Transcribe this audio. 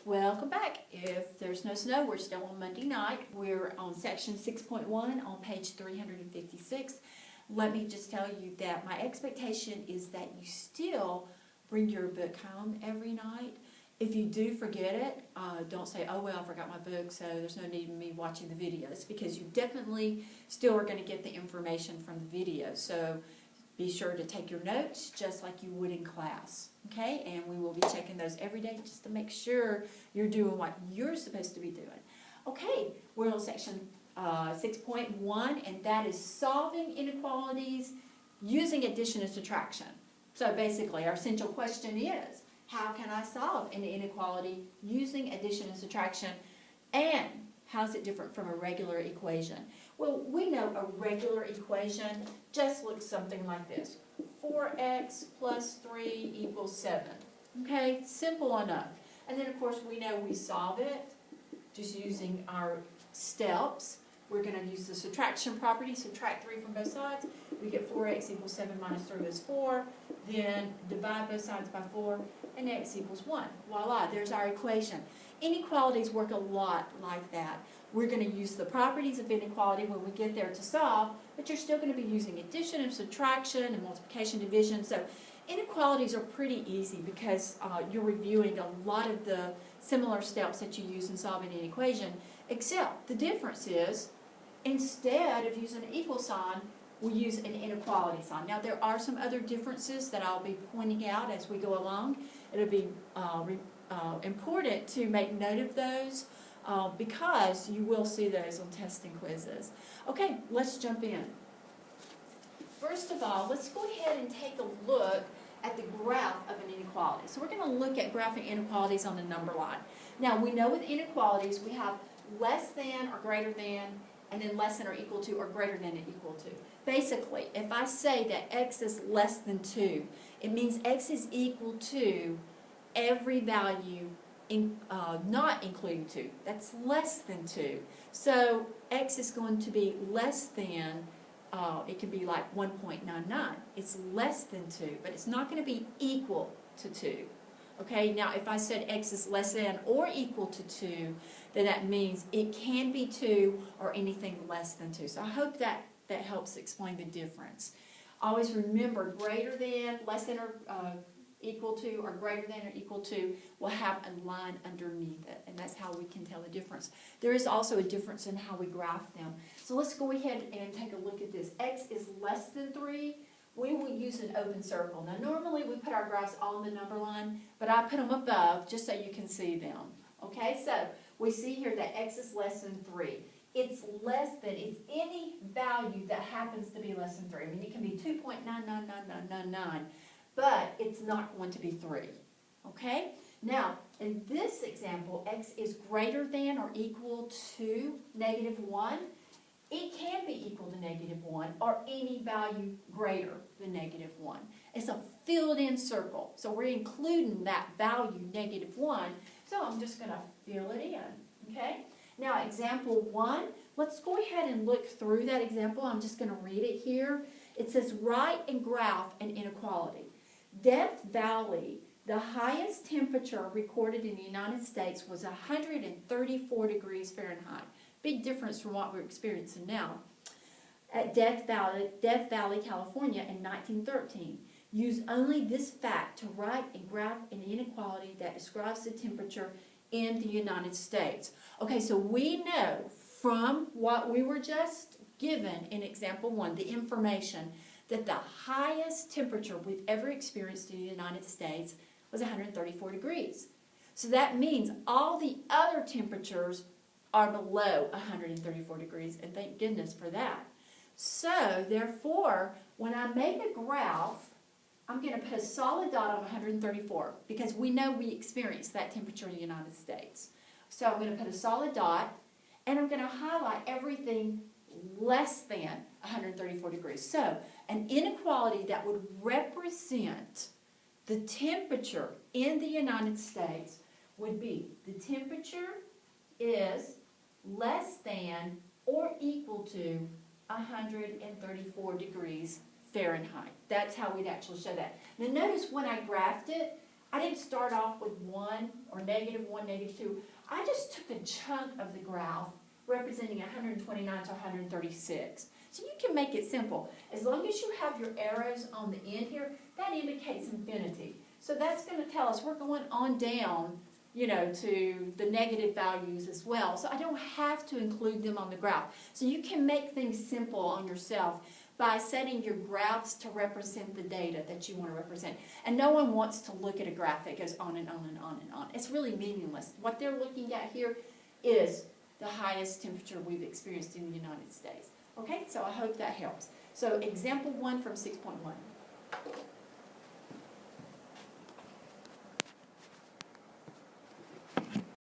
Welcome back. If there's no snow, we're still on Monday night. We're on section 6.1 on page 356. Let me just tell you that my expectation is that you still bring your book home every night. If you do forget it, don't say, oh well, I forgot my book, so there's no need in me watching the videos, because you definitely still are going to get the information from the video. So be sure to take your notes just like you would in class, okay? And we will be checking those every day just to make sure you're doing what you're supposed to be doing. Okay, we're on section 6.1, and that is solving inequalities using addition and subtraction. So basically, our essential question is, how can I solve an inequality using addition and subtraction, and how is it different from a regular equation? Well, we know a regular equation just looks something like this. 4x plus 3 equals 7. Okay, simple enough. And then, of course, we know we solve it just using our steps. We're going to use the subtraction property, subtract 3 from both sides. We get 4x equals 7 minus 3 is 4. Then divide both sides by 4, and x equals 1. Voila, there's our equation. Inequalities work a lot like that. We're going to use the properties of inequality when we get there to solve, but you're still going to be using addition and subtraction and multiplication, division. So inequalities are pretty easy because you're reviewing a lot of the similar steps that you use in solving an equation, except the difference is, instead of using an equal sign, we use an inequality sign. Now, there are some other differences that I'll be pointing out as we go along. It'll be important to make note of those because you will see those on tests and quizzes. Okay, let's jump in. First of all, let's go ahead and take a look at the graph of an inequality. So we're going to look at graphing inequalities on the number line. Now, we know with inequalities we have less than or greater than, and then less than or equal to or greater than or equal to. Basically, if I say that x is less than 2, it means x is equal to every value not including 2. That's less than 2. So x is going to be less than, it could be like 1.99. It's less than 2, but it's not going to be equal to 2. Okay, now if I said x is less than or equal to 2, then that means it can be 2 or anything less than 2. So I hope that helps explain the difference. Always remember, greater than, less than or equal to, or greater than or equal to will have a line underneath it, and that's how we can tell the difference. There is also a difference in how we graph them. So let's go ahead and take a look at this. X is less than 3. We will use an open circle. Now, normally we put our graphs on the number line, but I put them above just so you can see them. Okay, so we see here that x is less than 3. It's less than, it's any value that happens to be less than 3. I mean, it can be 2.999999, but it's not going to be 3. Okay? Now, in this example, x is greater than or equal to -1. It can be equal to -1 or any value greater than -1. It's a filled-in circle, so we're including that value -1. So I'm just going to fill it in. Okay? Now, example 1, let's go ahead and look through that example. I'm just going to read it here. It says, write and graph an inequality. Death Valley, the highest temperature recorded in the United States was 134 degrees Fahrenheit. Big difference from what we're experiencing now. At Death Valley, California in 1913. Use only this fact to write and graph an inequality that describes the temperature in the United States. Okay, so we know from what we were just given in example 1, the information, that the highest temperature we've ever experienced in the United States was 134 degrees. So that means all the other temperatures are below 134 degrees, and thank goodness for that. So, therefore, when I make a graph, I'm going to put a solid dot on 134 because we know we experienced that temperature in the United States. So I'm going to put a solid dot, and I'm going to highlight everything less than 134 degrees. So an inequality that would represent the temperature in the United States would be the temperature is less than or equal to 134 degrees Fahrenheit. That's how we'd actually show that. Now notice when I graphed it, I didn't start off with 1 or -1, -2. I just took a chunk of the graph representing 129 to 136. So you can make it simple. As long as you have your arrows on the end here, that indicates infinity. So that's going to tell us we're going on down, you know, to the negative values as well. So I don't have to include them on the graph. So you can make things simple on yourself by setting your graphs to represent the data that you want to represent. And no one wants to look at a graph that goes on and on and on and on. It's really meaningless. What they're looking at here is the highest temperature we've experienced in the United States. Okay, so I hope that helps. So example 1 from 6.1.